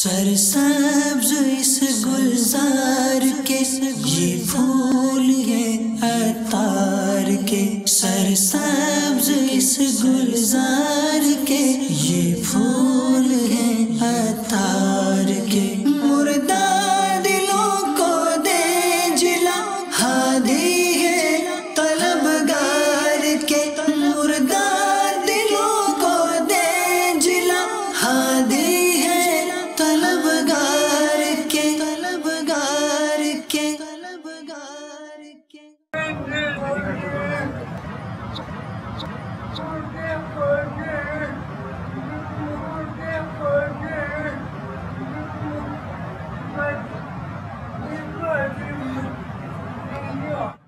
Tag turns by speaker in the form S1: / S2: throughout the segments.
S1: سرسبز اس گلزار کے یہ پھول ہیں عطار کے، سرسبز اس گلزار کے یہ پھول ہیں عطار کے، مردہ دلوں کو دے جلا ہادی ہے طلبگار کے، مردہ دلوں کو دے جلا ہادی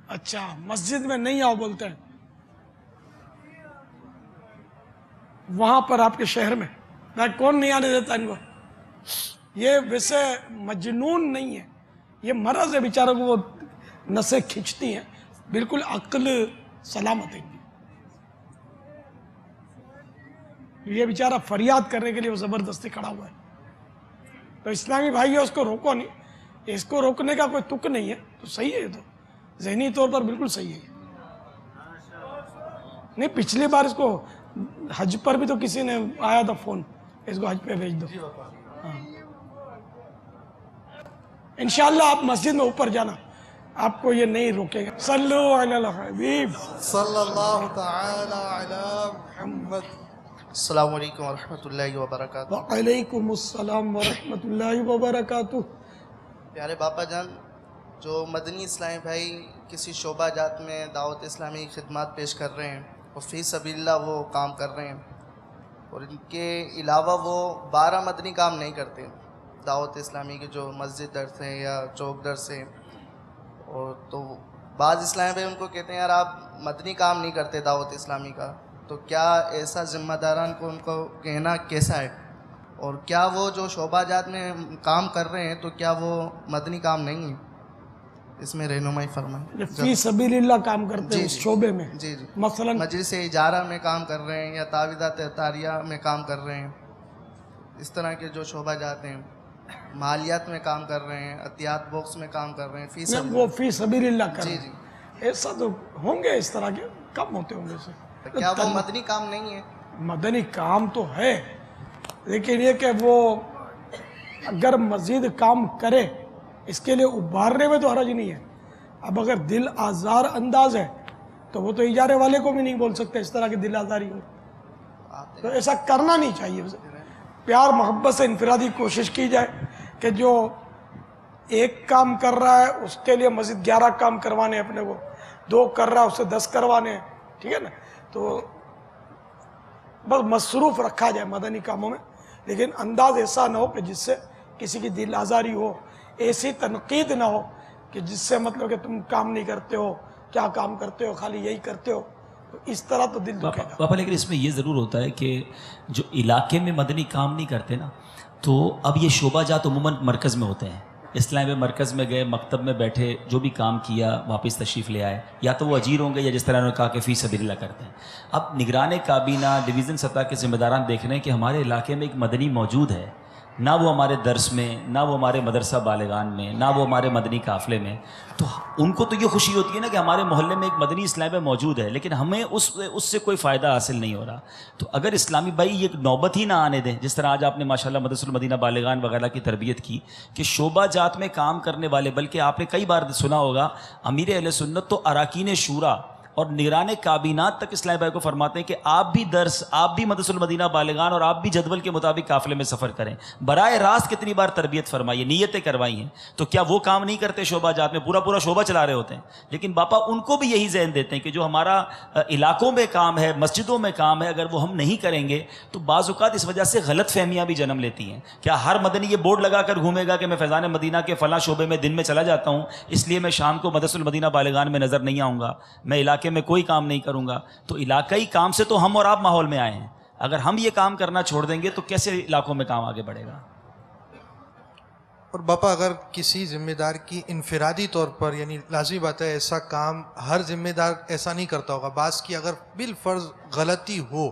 S2: اچھا مسجد میں نہیں آؤ بولتے ہیں وہاں پر آپ کے شہر میں کون نہیں آنے دیتا ان کو؟ یہ ویسے مجنون نہیں ہے، یہ مرض ہے بیچاروں کو، وہ نسیں کھنچتی ہیں، بالکل عقل سلامت ہے۔ یہ بیچارہ فریاد کرنے کے لیے وہ زبردستی کھڑا ہوا ہے، تو اسلامی بھائی ہے اس کو روکو نہیں، اس کو روکنے کا کوئی تک نہیں ہے، تو صحیح ہے، تو ذہنی طور پر بالکل صحیح ہے۔ نہیں پچھلی بار اس کو حج پر بھی تو کسی نے آیا تھا فون، اس کو حج پہ بھیج دو۔ انشاءاللہ آپ مسجد میں اوپر جانا، آپ کو یہ نہیں روکے گا۔ صلو علی الحبیب
S3: صلی اللہ تعالی علی محمد۔ السلام علیکم ورحمۃ اللہ وبرکاتہ۔
S2: وعلیکم السلام ورحمۃ اللہ وبرکاتہ۔
S3: پیارے باپا جان، جو مدنی اسلامی بھائی کسی شعبہ جات میں دعوت اسلامی کی خدمات پیش کر رہے ہیں اور فی سبیل اللہ وہ کام کر رہے ہیں، اور ان کے علاوہ وہ 12 مدنی کام نہیں کرتے، دعوت اسلامی کے جو مسجد درس ہیں یا چوک درس ہیں، اور تو بعض اسلامی بھائی ان کو کہتے ہیں یار آپ مدنی کام نہیں کرتے دعوت اسلامی کا، تو کیا ایسا ذمہ داران کو ان کو کہنا کیسا ہے؟ اور کیا وہ جو شعبہ جات میں کام کر رہے ہیں تو کیا وہ مدنی کام نہیں ہیں؟ اس میں رہنمائی فرمائیں۔
S2: فی سبیل اللہ کام کرتے ہیں اس شعبے میں،
S3: جی جی،
S2: مثلا
S3: مجلس اجارہ میں کام کر رہے ہیں یا تعویذات عطاریہ میں کام کر رہے ہیں، اس طرح کے جو شعبہ جات ہیں، مالیات میں کام کر رہے ہیں، عطیات باکس میں کام کر رہے ہیں،
S2: وہ فی سبیل اللہ کر رہے
S3: جی
S2: ہیں،
S3: جی،
S2: ایسا تو ہوں گے، اس طرح کے کم ہوتے ہوں گے اسے۔
S3: کیا وہ مدنی کام نہیں ہے؟
S2: مدنی کام تو ہے، لیکن یہ کہ وہ اگر مزید کام کرے اس کے لیے ابھارنے میں تو حرج نہیں ہے۔ اب اگر دل آزار انداز ہے تو وہ تو اجارے والے کو بھی نہیں بول سکتے اس طرح کی دل آزاری ہو، تو ایسا کرنا نہیں چاہیے۔ پیار محبت سے انفرادی کوشش کی جائے کہ جو ایک کام کر رہا ہے اس کے لیے مزید 11 کام کروانے اپنے کو، 2 کر رہا ہے اسے 10 کروانے ہیں، ٹھیک ہے نا، تو بس مصروف رکھا جائے مدنی کاموں میں، لیکن انداز ایسا نہ ہو کہ جس سے کسی کی دل آزاری ہو، ایسی تنقید نہ ہو کہ جس سے مطلب کہ تم کام نہیں کرتے ہو، کیا کام کرتے ہو، خالی یہی کرتے ہو، تو اس طرح تو دل دکھے گا۔
S4: پاپا لیکن اس میں یہ ضرور ہوتا ہے کہ جو علاقے میں مدنی کام نہیں کرتے نا، تو اب یہ شعبہ جات عموماً مرکز میں ہوتے ہیں، اسلامی مرکز میں گئے، مکتب میں بیٹھے، جو بھی کام کیا واپس تشریف لے آئے، یا تو وہ اجیر ہوں گے یا جس طرح انہوں نے کہا کہ فی سبیل اللہ کرتے ہیں۔ اب نگران کابینہ ڈویژن سطح کے ذمہ داران دیکھ رہے ہیں کہ ہمارے علاقے میں ایک مدنی موجود ہے، نہ وہ ہمارے درس میں، نہ وہ ہمارے مدرسہ بالغان میں، نہ وہ ہمارے مدنی قافلے میں، تو ان کو تو یہ خوشی ہوتی ہے نا کہ ہمارے محلے میں ایک مدنی اسلامی موجود ہے، لیکن ہمیں اس سے کوئی فائدہ حاصل نہیں ہو رہا۔ تو اگر اسلامی بھائی یہ نوبت ہی نہ آنے دیں، جس طرح آج آپ نے ماشاءاللہ مدرسۃ المدینہ بالغان وغیرہ کی تربیت کی کہ شعبہ جات میں کام کرنے والے، بلکہ آپ نے کئی بار سنا ہوگا امیر اہل سنت تو اراکین شورا اور نگران کابینات تک اسلامی بھائی کو فرماتے ہیں کہ آپ بھی درس، آپ بھی مدرسۃ المدینہ بالغان اور آپ بھی جدول کے مطابق قافلے میں سفر کریں۔ براہ راست کتنی بار تربیت فرمائی ہے، نیتیں کروائی ہیں، تو کیا وہ کام نہیں کرتے شعبہ جات میں؟ پورا شعبہ چلا رہے ہوتے ہیں، لیکن باپا ان کو بھی یہی ذہن دیتے ہیں کہ جو ہمارا علاقوں میں کام ہے، مسجدوں میں کام ہے، اگر وہ ہم نہیں کریں گے تو بعض اوقات اس وجہ سے غلط فہمیاں بھی جنم لیتی ہیں۔ کیا ہر مدنی یہ بورڈ لگا کر گھومے گا کہ میں فیضان مدینہ کے فلاں شعبے میں دن میں چلا جاتا ہوں، اس لیے میں شام کو مدرسۃ المدینہ بالغان میں نظر نہیں آؤں گا، میں علاقے میں کوئی کام نہیں کروں گا؟ تو علاقائی کام سے تو ہم اور آپ ماحول میں آئے ہیں، اگر ہم یہ کام کرنا چھوڑ دیں گے تو کیسے علاقوں میں کام آگے بڑھے گا؟
S5: اور باپا اگر کسی ذمہ دار کی انفرادی طور پر، یعنی لازمی بات ہے ایسا کام ہر ذمہ دار ایسا نہیں کرتا ہوگا، بعض کی اگر بالفرض غلطی ہو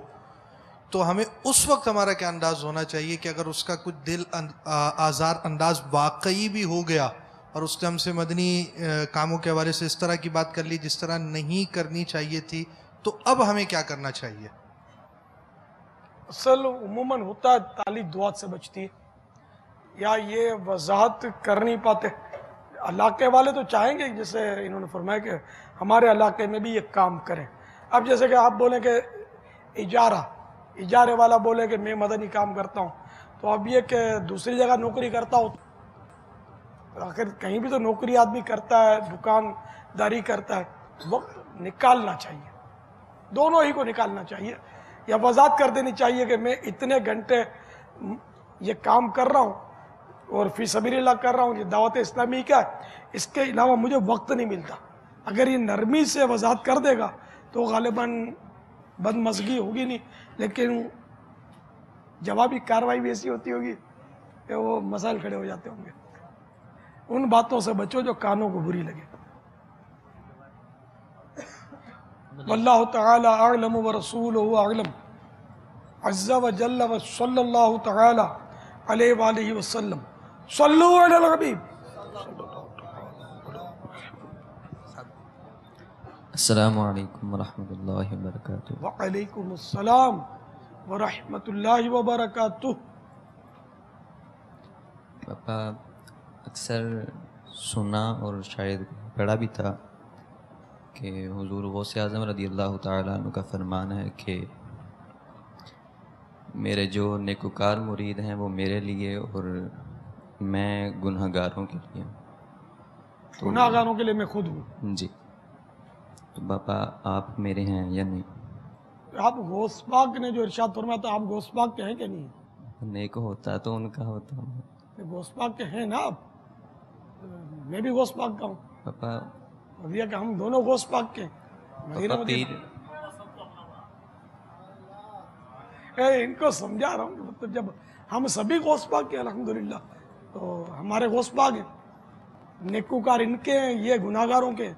S5: تو ہمیں اس وقت ہمارا کیا انداز ہونا چاہیے کہ اگر اس کا کچھ دل آزار انداز واقعی بھی ہو گیا اور اس نے ہم سے مدنی کاموں کے حوالے سے اس طرح کی بات کر لی جس طرح نہیں کرنی چاہیے تھی، تو اب ہمیں کیا کرنا چاہیے؟
S2: اصل عموماً ہوتا ہے تالی دعات سے بچتی ہے، یا یہ وضاحت کر نہیں پاتے. علاقے والے تو چاہیں گے جیسے انہوں نے فرمایا کہ ہمارے علاقے میں بھی یہ کام کریں. اب جیسے کہ آپ بولیں کہ اجارے والا بولے کہ میں مدنی کام کرتا ہوں، تو اب یہ کہ دوسری جگہ نوکری کرتا ہوں، آخر کہیں بھی تو نوکری آدمی کرتا ہے، دکانداری کرتا ہے، وقت نکالنا چاہیے، دونوں ہی کو نکالنا چاہیے. یا وضاحت کر دینی چاہیے کہ میں اتنے گھنٹے یہ کام کر رہا ہوں اور فی سبیل اللہ کر رہا ہوں، یہ دعوت اسلامی کا ہے، اس کے علاوہ مجھے وقت نہیں ملتا. اگر یہ نرمی سے وضاحت کر دے گا تو غالباً بدمزگی ہوگی نہیں، لیکن جوابی کارروائی بھی ایسی ہوتی ہوگی کہ وہ مسائل کھڑے ہو جاتے ہوں گے. ان باتوں سے بچو جو کانوں کو بری لگے. واللہ تعالی اعلم ورسولہ اعلم عز وجل وصلی اللہ تعالی علیہ وآلہ وسلم. صلو علی الحبیب.
S6: السلام علیکم ورحمۃ اللہ وبرکاتہ.
S2: وعلیکم السلام ورحمۃ اللہ وبرکاتہ.
S6: پاپا اکثر سنا اور شاید پڑھا بھی تھا کہ حضور غوث اعظم رضی اللہ تعالیٰ عنہ کا فرمان ہے کہ میرے جو نیکوکار مرید ہیں وہ میرے لیے اور میں گناہ گاروں کے لیے.
S2: گناہ گاروں کے لیے میں خود ہوں.
S6: جی، تو باپا آپ میرے ہیں یا نہیں؟
S2: آپ غوث پاک نے جو ارشاد فرمایا تھا، آپ غوث پاک کے ہیں کہ نہیں؟
S6: نیک ہوتا تو ان کا ہوتا.
S2: غوث پاک کے ہیں نا آپ؟ میں بھی غوث پاک کا ہوں.
S6: پاپا
S2: اب یہ کہ ہم دونوں غوث پاک کے
S6: پاپا پیر
S2: ان کو سمجھا رہا ہوں کہ مطلب جب ہم سبھی غوث پاک کے الحمدللہ، تو ہمارے غوث پاک ہیں، نیکوکار ان کے ہیں، یہ گناہ گاروں کے.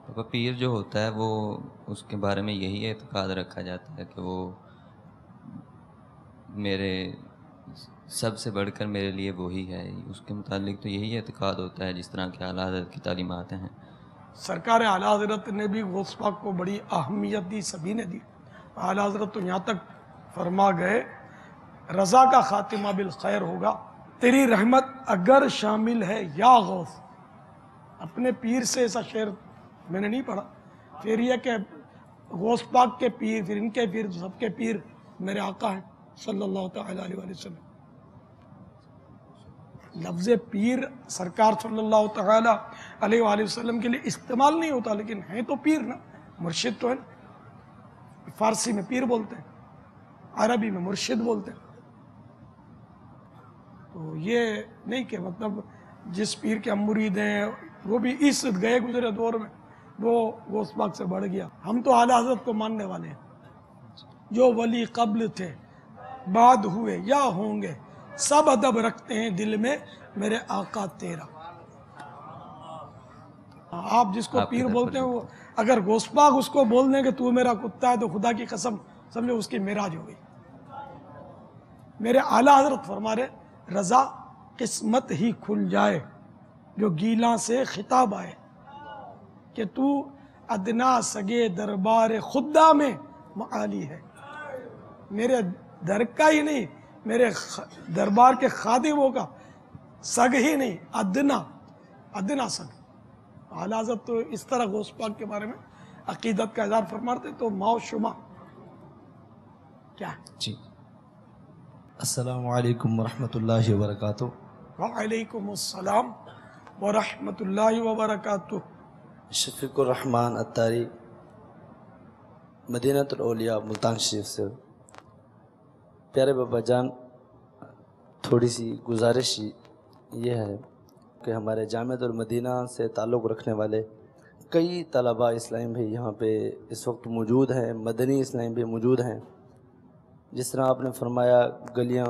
S6: پاپا پیر جو ہوتا ہے وہ اس کے بارے میں یہی اعتقاد رکھا جاتا ہے کہ وہ میرے سب سے بڑھ کر میرے لیے وہی ہے. اس کے متعلق تو یہی اعتقاد ہوتا ہے جس طرح کہ اعلیٰ حضرت کی تعلیمات ہیں.
S2: سرکار اعلیٰ حضرت نے بھی غوث پاک کو بڑی اہمیت دی، سبھی نے دی. اعلیٰ حضرت تو یہاں تک فرما گئے رضا کا خاتمہ بالخیر ہوگا، تیری رحمت اگر شامل ہے یا غوث. اپنے پیر سے ایسا شعر میں نے نہیں پڑھا. پھر یہ کہ غوث پاک کے پیر، پھر ان کے پیر، سب کے پیر میرے آقا ہیں صلی اللہ تعالی علیہ وسلم. لفظ پیر سرکار صلی اللہ تعالی علیہ وآلہ وسلم کے لیے استعمال نہیں ہوتا، لیکن ہیں تو پیر نا، مرشد تو ہے نا. فارسی میں پیر بولتے ہیں، عربی میں مرشد بولتے ہیں. تو یہ نہیں کہ مطلب جس پیر کے ہم مرید ہیں وہ بھی اس گئے گزرے دور میں وہ غوث پاک سے بڑھ گیا. ہم تو اعلیٰ حضرت کو ماننے والے ہیں. جو ولی قبل تھے بعد ہوئے یا ہوں گے، سب ادب رکھتے ہیں دل میں میرے آقا تیرا. آپ جس کو پیر بولتے ہیں وہ اگر غوث پاک اس کو بول دیں کہ تو میرا کتا ہے تو خدا کی قسم سمجھو اس کی معراج ہو گئی. میرے اعلیٰ حضرت فرما رہے رضا قسمت ہی کھل جائے جو گیلاں سے خطاب آئے، کہ تو ادنا سگے دربار خدا میں معالی ہے. میرے در کا ہی نہیں، میرے دربار کے خادموں کا سگ ہی نہیں، ادنا سگ. اعلیٰ حضرت تو اس طرح غوث پاک کے بارے میں عقیدت کا اظہار فرماتے. تو ماؤ شما کیا ہے؟
S6: جی،
S7: السلام علیکم ورحمۃ اللہ وبرکاتہ.
S2: وعلیکم السلام ورحمۃ اللہ وبرکاتہ.
S7: شفیق الرحمن اتاری، مدینہ الاولیاء، ملتان شریف سے. پیارے بابا جان، تھوڑی سی گزارش یہ ہے کہ ہمارے جامعۃ المدینہ سے تعلق رکھنے والے کئی طلباء اسلام بھی یہاں پہ اس وقت موجود ہیں، مدنی اسلام بھی موجود ہیں. جس طرح آپ نے فرمایا گلیاں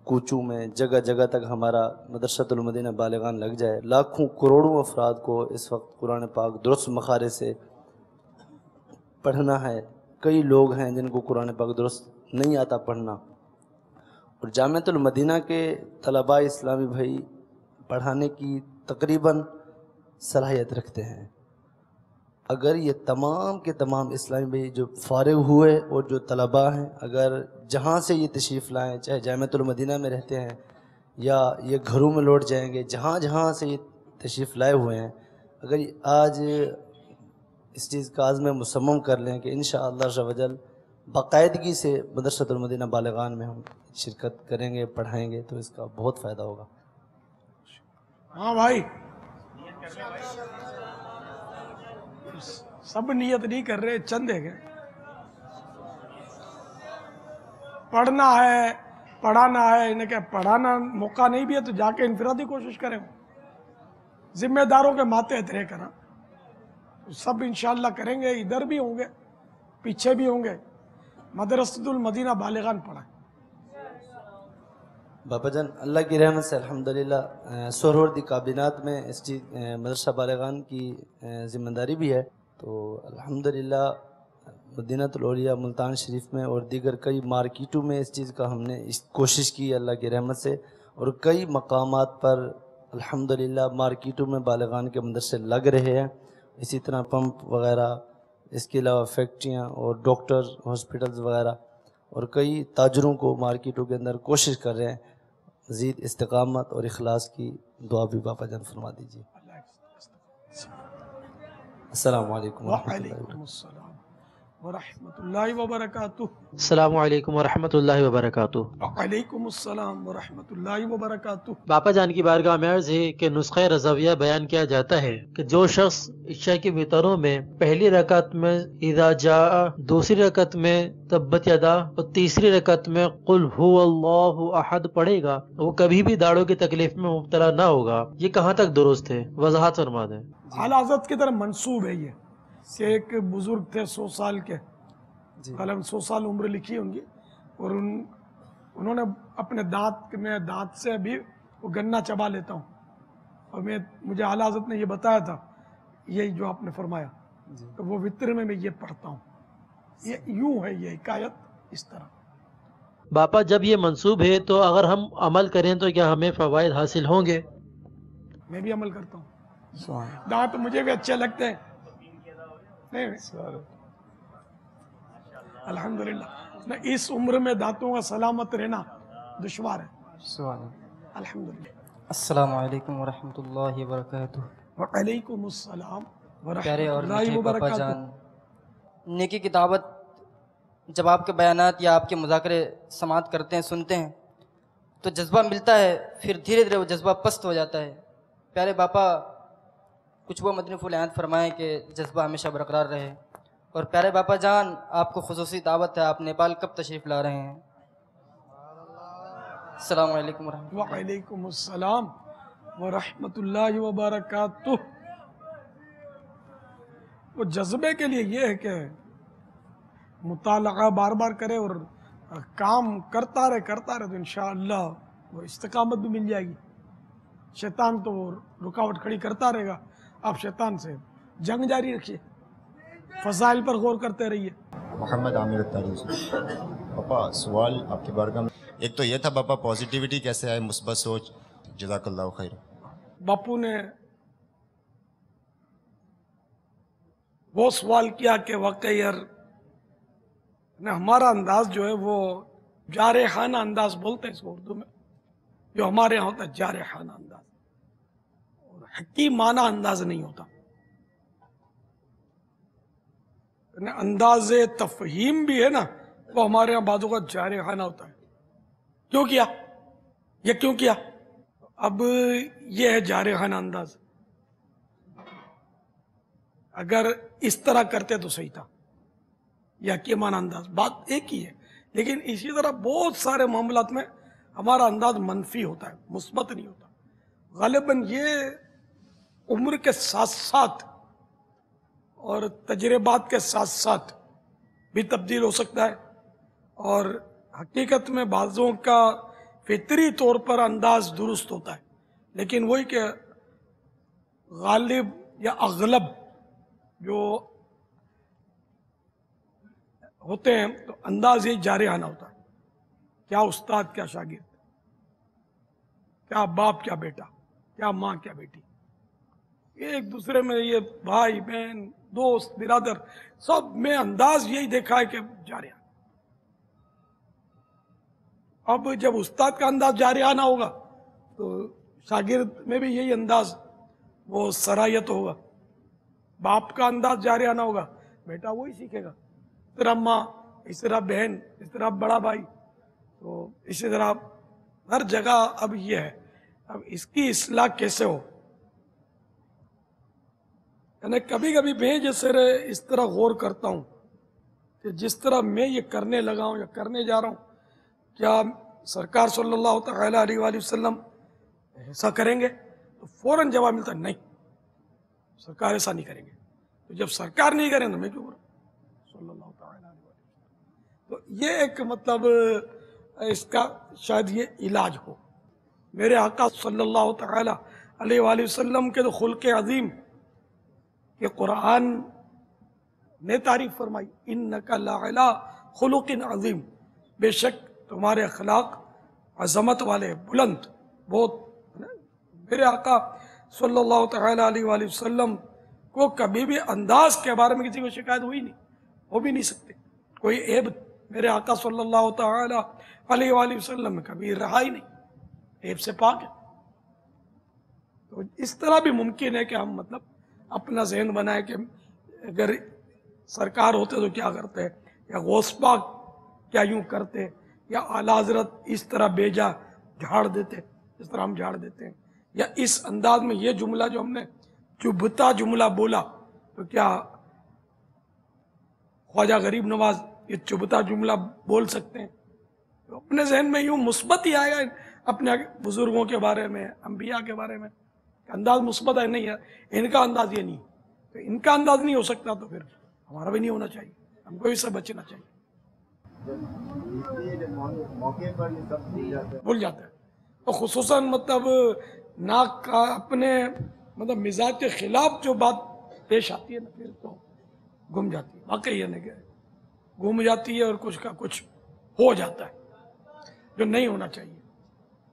S7: کوچوں میں جگہ جگہ تک ہمارا مدرسۃ المدینہ بالغان لگ جائے. لاکھوں کروڑوں افراد کو اس وقت قرآن پاک درست مخارج سے پڑھنا ہے. کئی لوگ ہیں جن کو قرآن پاک درست نہیں آتا پڑھنا، اور جامعۃ المدینہ کے طلباء اسلامی بھائی پڑھانے کی تقریباً صلاحیت رکھتے ہیں، اگر یہ تمام کے تمام اسلامی بھائی جو فارغ ہوئے اور جو طلباء ہیں اگر جہاں سے یہ تشریف لائیں، چاہے جامعۃ المدینہ میں رہتے ہیں یا یہ گھروں میں لوٹ جائیں گے، جہاں جہاں سے یہ تشریف لائے ہوئے ہیں، اگر آج اس چیز کا عزم مصمم کر لیں کہ انشاءاللہ عز و جل باقاعدگی سے مدرسۃ المدینہ بالغان میں ہم شرکت کریں گے، پڑھائیں گے، تو اس کا بہت فائدہ ہوگا۔
S2: ہاں بھائی، سب نیت نہیں کر رہے، چند ہے کہ پڑھنا ہے، پڑھانا ہے، انہیں کہ پڑھانا موقع نہیں بھی ہے تو جا کے انفرادی کوشش کریں، ذمہ داروں کے ماتھے اترے کرنا، سب انشاءاللہ کریں گے، ادھر بھی ہوں گے پیچھے بھی ہوں گے، مدرسۃ المدینہ بالغان پڑھائیں۔
S7: باپا جان اللہ کی رحمت سے الحمدللہ سہروردی کابینات میں اس چیز مدرسہ بالغان کی ذمہ داری بھی ہے، تو الحمدللہ مدینہ الاولیاء ملتان شریف میں اور دیگر کئی مارکیٹوں میں اس چیز کا ہم نے کوشش کی اللہ کی رحمت سے، اور کئی مقامات پر الحمدللہ مارکیٹوں میں بالغان کے مدرسے لگ رہے ہیں، اسی طرح پمپ وغیرہ، اس کے علاوہ فیکٹریاں اور ڈاکٹر ہاسپٹلز وغیرہ، اور کئی تاجروں کو مارکیٹوں کے اندر کوشش کر رہے ہیں، مزید استقامت اور اخلاص کی دعا بھی باپا جان فرما دیجیے۔ السلام علیکم ورحمۃ اللہ
S2: وعلیکم السلام ورحمۃ اللہ وبرکاتہ۔
S8: السلام علیکم ورحمۃ اللہ وبرکاتہ۔
S2: وعلیکم السلام ورحمۃ اللہ وبرکاتہ۔
S8: باپا جان کی بارگاہ میں عرض ہے کہ نسخہ رضویہ بیان کیا جاتا ہے کہ جو شخص عشاء کی وتروں میں پہلی رکعت میں اذا جاء، دوسری رکعت میں تبت یدا اور تیسری رکعت میں قل هو اللہ احد پڑھے گا، وہ کبھی بھی داڑھوں کی تکلیف میں مبتلا نہ ہوگا۔ یہ کہاں تک درست ہے؟ وضاحت فرما دیں۔
S2: اعلیٰ حضرت کی طرف منسوب ہے یہ کہ ایک بزرگ تھے 100 سال کے، غالباً 100 سال عمر لکھی ہوں گی، اور انہوں نے اپنے دانت سے بھی وہ گنا چبا لیتا ہوں، اور مجھے اعلیٰ حضرت نے یہ بتایا تھا، یہی جو آپ نے فرمایا، تو وہ وطر میں یہ پڑھتا ہوں، یہ یوں ہے یہ حکایت اس طرح۔
S8: باپا جب یہ منسوب ہے تو اگر ہم عمل کریں تو کیا ہمیں فوائد حاصل ہوں گے؟
S2: میں بھی عمل کرتا ہوں، دانت مجھے بھی اچھے لگتے ہیں، نہیں الحمدللہ، اس عمر میں دانتوں کا سلامت رہنا دشوار ہے، الحمدللہ۔
S9: السلام علیکم ورحمۃ اللہ وبرکاتہ۔
S2: وعلیکم السلام
S9: پیارے
S2: ورحمۃ
S9: اور
S2: اللہ
S9: میٹھے پاپا
S2: وبرکاتہ۔
S9: جان، نیکی کی دعوت جب آپ کے بیانات یا آپ کے مذاکرے سماعت کرتے ہیں، سنتے ہیں تو جذبہ ملتا ہے، پھر دھیرے دھیرے وہ جذبہ پست ہو جاتا ہے۔ پیارے باپا کچھ وہ مدنی پھول عنایت فرمائیں کہ جذبہ ہمیشہ برقرار رہے، اور پیارے باپا جان آپ کو خصوصی دعوت ہے، آپ نیپال کب تشریف لا رہے ہیں؟ السلام علیکم ورحمۃ اللہ۔
S2: وعلیکم السلام ورحمۃ اللہ وبرکاتہ۔ وہ جذبے کے لیے یہ ہے کہ مطالعہ بار بار کرے اور کام کرتا رہے تو انشاءاللہ وہ استقامت بھی مل جائے گی۔ شیطان تو وہ رکاوٹ کھڑی کرتا رہے گا، آپ شیطان سے جنگ جاری رکھیے، فضائل پر غور کرتے رہیے۔
S10: محمد عامر التاری سے پاپا سوال آپ کی بارگاہ میں ایک تو یہ تھا پاپا، پازیٹیوٹی کیسے آئے، مثبت سوچ، جزاک اللہ خیر۔
S2: باپو نے وہ سوال کیا کہ واقعی یار ہمارا انداز جو ہے وہ جارحانہ انداز بولتے ہیں اس کو اردو میں، جو ہمارے یہاں ہوتا ہے جارحانہ انداز، اور حکیمانہ انداز نہیں ہوتا، انداز تفہیم بھی ہے نا، وہ ہمارے یہاں بعضوں کا جارحانہ ہوتا ہے۔ کیوں کیا؟ یہ کیوں کیا؟ اب یہ ہے جارحانہ انداز، اگر اس طرح کرتے تو صحیح تھا، یہ حکیمانہ انداز، بات ایک ہی ہے، لیکن اسی طرح بہت سارے معاملات میں ہمارا انداز منفی ہوتا ہے، مثبت نہیں ہوتا۔ غالباً یہ عمر کے ساتھ ساتھ اور تجربات کے ساتھ ساتھ بھی تبدیل ہو سکتا ہے، اور حقیقت میں بعضوں کا فطری طور پر انداز درست ہوتا ہے، لیکن وہی کہ غالب یا اغلب جو ہوتے ہیں تو انداز یہ جارحانہ ہوتا ہے، کیا استاد کیا شاگرد، کیا باپ کیا بیٹا، کیا ماں کیا بیٹی، ایک دوسرے میں یہ بھائی بہن دوست برادر سب میں انداز یہی دیکھا ہے کہ جارحانہ. اب جب استاد کا انداز جارحانہ ہوگا تو شاگرد میں بھی یہی انداز وہ صلاحیت ہوگا. باپ کا انداز جارحانہ ہوگا، بیٹا وہی سیکھے گا. اس طرح ماں، اس طرح بہن، اس طرح بڑا بھائی، تو اسی طرح ہر جگہ اب یہ ہے. اب اس کی اصلاح کیسے ہو؟ یعنی کبھی کبھی میں جیسے اس طرح غور کرتا ہوں کہ جس طرح میں یہ کرنے لگا ہوں یا کرنے جا رہا ہوں، کیا سرکار صلی اللہ تعالیٰ علیہ وآلہ وسلم ایسا کریں گے؟ تو فوراً جواب ملتا ہے نہیں، سرکار ایسا نہیں کریں گے. تو جب سرکار نہیں کریں تو میں کیوں کروں صلی اللہ تعالیٰ علیہ وآلہ وسلم. تو یہ ایک مطلب اس کا شاید یہ علاج ہو. میرے آقا صلی اللہ تعالیٰ علیہ وآلہ وسلم کے تو خلق عظیم کہ قرآن نے تعریف فرمائی، انک لعلی خلق عظیم، بے شک تمہارے اخلاق عظمت والے بلند بہت. میرے آقا صلی اللہ تعالیٰ علیہ وآلہ وسلم کو کبھی بھی انداز کے بارے میں کسی کو شکایت ہوئی نہیں، ہو بھی نہیں سکتے. کوئی عیب میرے آقا صلی اللہ تعالیٰ علیہ وآلہ وسلم میں کبھی رہا ہی نہیں، عیب سے پاک ہے. تو اس طرح بھی ممکن ہے کہ ہم مطلب اپنا ذہن بنائے کہ اگر سرکار ہوتے تو کیا کرتے، یا غوث پاک کیا یوں کرتے، یا اعلیٰ حضرت اس طرح بیجا جھاڑ دیتے اس طرح ہم جھاڑ دیتے ہیں، یا اس انداز میں یہ جملہ جو ہم نے چبھتا جملہ بولا تو کیا خواجہ غریب نواز یہ چبھتا جملہ بول سکتے ہیں؟ تو اپنے ذہن میں یوں مثبت ہی آئے گا اپنے بزرگوں کے بارے میں، انبیاء کے بارے میں. انداز مثبت ہے، نہیں ہے ان کا انداز یہ نہیں، تو ان کا انداز نہیں ہو سکتا تو پھر ہمارا بھی نہیں ہونا چاہیے. ہم کو اس سے بچنا چاہیے. بھول جاتا ہے تو خصوصاً مطلب ناک کا اپنے مطلب مزاج کے خلاف جو بات پیش آتی ہے نا پھر تو گم جاتی ہے. واقعی ہے نا کہ گم جاتی ہے اور کچھ کا کچھ ہو جاتا ہے جو نہیں ہونا چاہیے.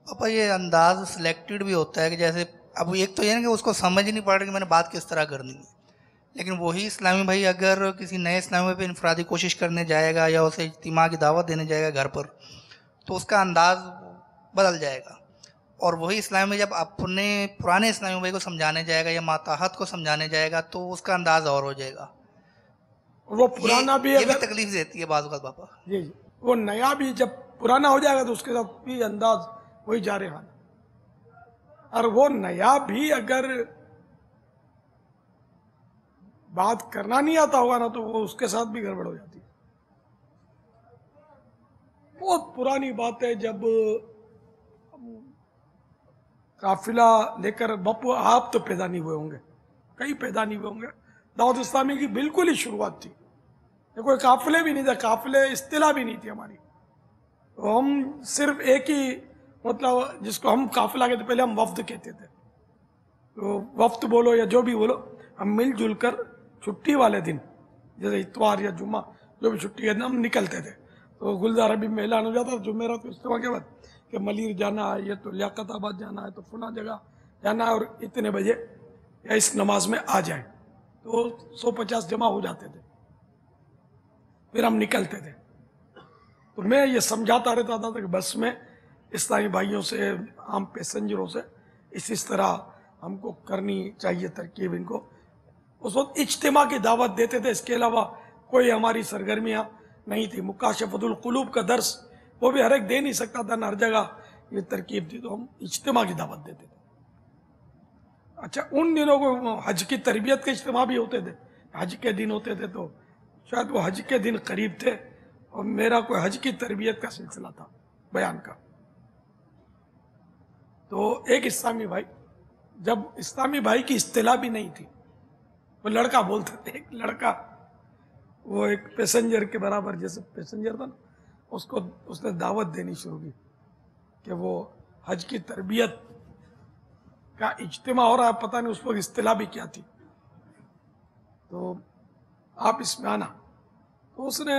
S11: پاپا یہ انداز سلیکٹڈ بھی ہوتا ہے کہ جیسے اب ایک تو یہ نا کہ اس کو سمجھ نہیں پڑ رہا کہ میں نے بات کس طرح کرنی ہے، لیکن وہی اسلامی بھائی اگر کسی نئے اسلامی پہ انفرادی کوشش کرنے جائے گا یا اسے اجتماع کی دعوت دینے جائے گا گھر پر تو اس کا انداز بدل جائے گا. اور وہی اسلامی جب اپنے پرانے اسلامی بھائی کو سمجھانے جائے گا یا ماتحت کو سمجھانے جائے گا تو اس کا انداز اور ہو جائے گا. وہ پرانا بھی یہ تکلیف دیتی ہے بعض اوقات پاپا.
S2: جی وہ نیا بھی جب پرانا ہو جائے گا تو اس کے ساتھ بھی انداز وہی جارحانہ. اور وہ نیا بھی اگر بات کرنا نہیں آتا ہوگا نا تو وہ اس کے ساتھ بھی گڑبڑ ہو جاتی ہے. بہت پرانی بات ہے جب قافلہ لے کر باپو آپ تو پیدا نہیں ہوئے ہوں گے، کئی پیدا نہیں ہوئے ہوں گے، دعوت اسلامی کی بالکل ہی شروعات تھی. کوئی قافلے بھی نہیں تھے، قافلے اصطلاح بھی نہیں تھی ہماری. تو ہم صرف ایک ہی مطلب جس کو ہم قافلہ کہتے پہلے ہم وفد کہتے تھے. تو وفد بولو یا جو بھی بولو، ہم مل جل کر چھٹی والے دن جیسے اتوار یا جمعہ جو بھی چھٹی ہے ہم نکلتے تھے. تو گلزار ابھی میں اعلان ہو جاتا جمعرات کو اجتماع کے بعد کہ ملیر جانا ہے، یہ تو لیاقت آباد جانا ہے، تو فلاں جگہ جانا ہے اور اتنے بجے یا اس نماز میں آ جائیں. تو 150 جمع ہو جاتے تھے، پھر ہم نکلتے تھے. تو میں یہ سمجھاتا رہتا تھا کہ بس میں اسلامی بھائیوں سے، عام پیسنجروں سے اس طرح ہم کو کرنی چاہیے ترکیب. ان کو اس وقت اجتماع کی دعوت دیتے تھے، اس کے علاوہ کوئی ہماری سرگرمیاں نہیں تھی. مکاشفۃ القلوب کا درس وہ بھی ہر ایک دے نہیں سکتا تھا، نہ ہر جگہ یہ ترکیب تھی، تو ہم اجتماع کی دعوت دیتے تھے. اچھا ان دنوں کو حج کی تربیت کے اجتماع بھی ہوتے تھے، حج کے دن ہوتے تھے، تو شاید وہ حج کے دن قریب تھے اور میرا کوئی حج کی تربیت کا سلسلہ تھا بیان کا. تو ایک اسلامی بھائی، جب اسلامی بھائی کی اصطلاح بھی نہیں تھی، وہ لڑکا بولتے تھے، ایک لڑکا وہ ایک پیسنجر کے برابر جیسے پیسنجر تھا نا، اس نے دعوت دینی شروع کی کہ وہ حج کی تربیت کا اجتماع ہو رہا ہے. پتہ نہیں اس وقت اصطلاح بھی کیا تھی، تو آپ اس میں آنا. تو اس نے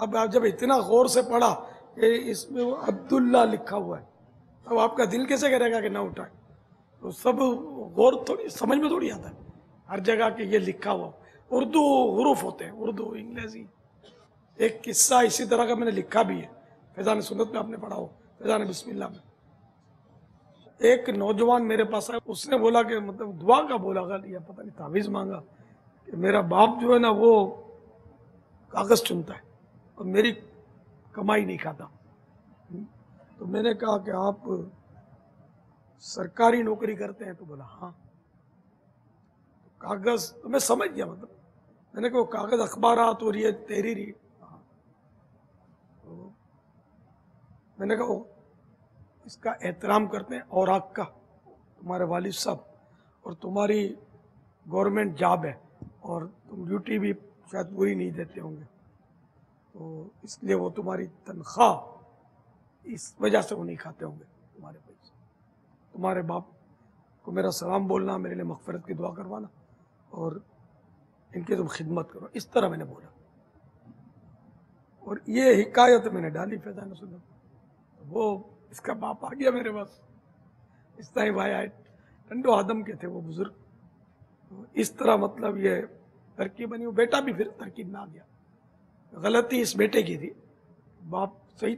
S2: اب آپ جب اتنا غور سے پڑھا کہ اس میں وہ عبداللہ لکھا ہوا ہے، اب آپ کا دل کیسے کرے گا کہ نہ اٹھائے؟ تو سب غور تھوڑی سمجھ میں تھوڑی آتا ہے ہر جگہ کہ یہ لکھا ہوا. اردو حروف ہوتے ہیں، اردو انگریزی. ایک قصہ اسی طرح کا میں نے لکھا بھی ہے فیضان سنت میں، آپ نے پڑھا ہو فیضان بسم اللہ میں. ایک نوجوان میرے پاس آیا، اس نے بولا کہ مطلب دعا کا بولا گا یا پتہ نہیں تعویذ مانگا کہ میرا باپ جو ہے نا وہ کاغذ چنتا ہے اور میری کمائی نہیں کھاتا. تو میں نے کہا کہ آپ سرکاری نوکری کرتے ہیں؟ تو بولا ہاں. کاغذ تو میں سمجھ گیا، مطلب میں نے کہا وہ کاغذ اخبارات اور یہ تحریری. میں نے کہا اس کا احترام کرتے ہیں اور آپ کا تمہارے والد صاحب، اور تمہاری گورنمنٹ جاب ہے اور تم ڈیوٹی بھی شاید پوری نہیں دیتے ہوں گے، تو اس لیے وہ تمہاری تنخواہ اس وجہ سے وہ نہیں کھاتے ہوں گے تمہارے پیسے. تمہارے باپ کو میرا سلام بولنا، میرے لیے مغفرت کی دعا کروانا اور ان کی تم خدمت کرو. اس طرح میں نے بولا اور یہ حکایت میں نے ڈالی فیضان سنت. وہ اس کا باپ آ گیا میرے پاس، اس طرح بھائی آئے، ٹنڈو آدم کے تھے وہ بزرگ. اس طرح مطلب یہ ترکیب بنی. وہ بیٹا بھی پھر ترکیب میں آ گیا. غلطی اس بیٹے کی تھی، باپ صحیح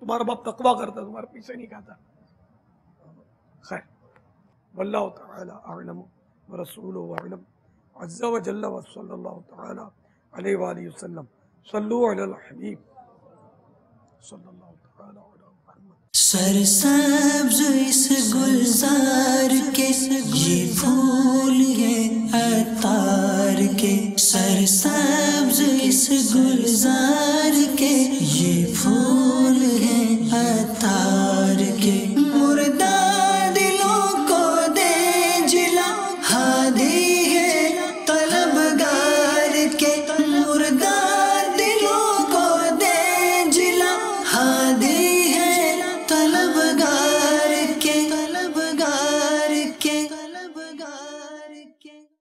S2: تمہارا باپ تقویٰ کرتا، تمہارے پیچھے نہیں کھاتا. خیر، واللہ تعالی اعلم ورسولہ اعلم عز و جل و صلی اللہ تعالی علیہ وآلہ وسلم. صلو علی الحبیب صلی اللہ تعالی علیہ وسلم.
S1: سرسبز اس گلزار